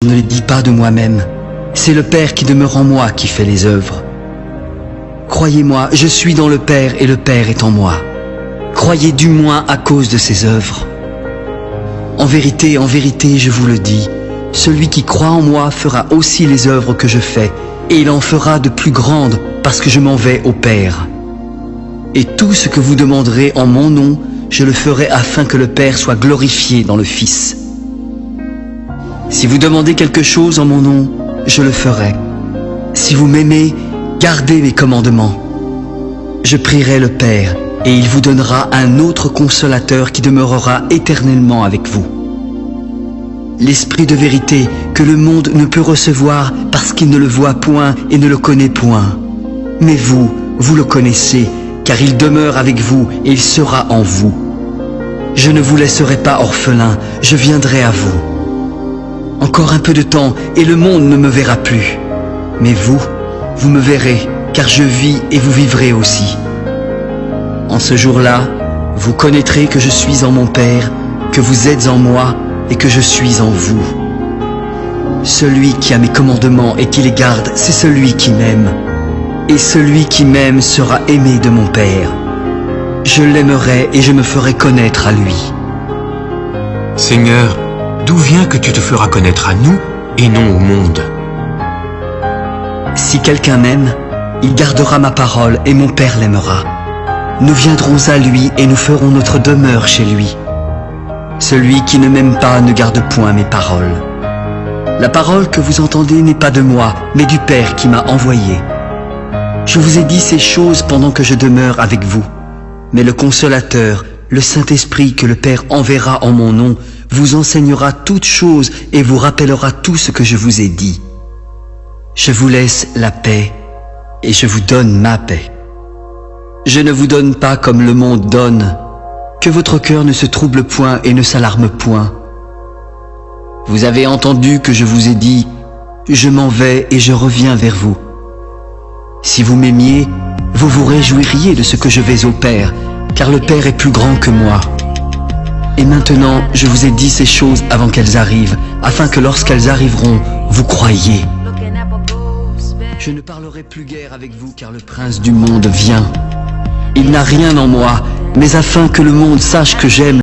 ne les dis pas de moi-même. C'est le Père qui demeure en moi qui fait les œuvres. Croyez-moi, je suis dans le Père et le Père est en moi. Croyez du moins à cause de ses œuvres. En vérité, je vous le dis, celui qui croit en moi fera aussi les œuvres que je fais, et il en fera de plus grandes parce que je m'en vais au Père. Et tout ce que vous demanderez en mon nom, je le ferai afin que le Père soit glorifié dans le Fils. Si vous demandez quelque chose en mon nom, je le ferai. Si vous m'aimez, gardez mes commandements. Je prierai le Père, et il vous donnera un autre consolateur qui demeurera éternellement avec vous. L'Esprit de vérité que le monde ne peut recevoir parce qu'il ne le voit point et ne le connaît point. Mais vous, vous le connaissez, car il demeure avec vous et il sera en vous. Je ne vous laisserai pas orphelin, je viendrai à vous. Encore un peu de temps et le monde ne me verra plus. Mais vous, vous me verrez, car je vis et vous vivrez aussi. En ce jour-là, vous connaîtrez que je suis en mon Père, que vous êtes en moi et que je suis en vous. Celui qui a mes commandements et qui les garde, c'est celui qui m'aime. Et celui qui m'aime sera aimé de mon Père. Je l'aimerai et je me ferai connaître à lui. Seigneur, d'où vient que tu te feras connaître à nous et non au monde? Si quelqu'un m'aime, il gardera ma parole et mon Père l'aimera. Nous viendrons à lui et nous ferons notre demeure chez lui. Celui qui ne m'aime pas ne garde point mes paroles. La parole que vous entendez n'est pas de moi, mais du Père qui m'a envoyé. Je vous ai dit ces choses pendant que je demeure avec vous. Mais le Consolateur, le Saint-Esprit que le Père enverra en mon nom, vous enseignera toutes choses et vous rappellera tout ce que je vous ai dit. Je vous laisse la paix et je vous donne ma paix. Je ne vous donne pas comme le monde donne. Que votre cœur ne se trouble point et ne s'alarme point. Vous avez entendu que je vous ai dit, je m'en vais et je reviens vers vous. Si vous m'aimiez, vous vous réjouiriez de ce que je vais au Père, car le Père est plus grand que moi. Et maintenant, je vous ai dit ces choses avant qu'elles arrivent, afin que lorsqu'elles arriveront, vous croyiez. Je ne parlerai plus guère avec vous, car le prince du monde vient. Il n'a rien en moi, mais afin que le monde sache que j'aime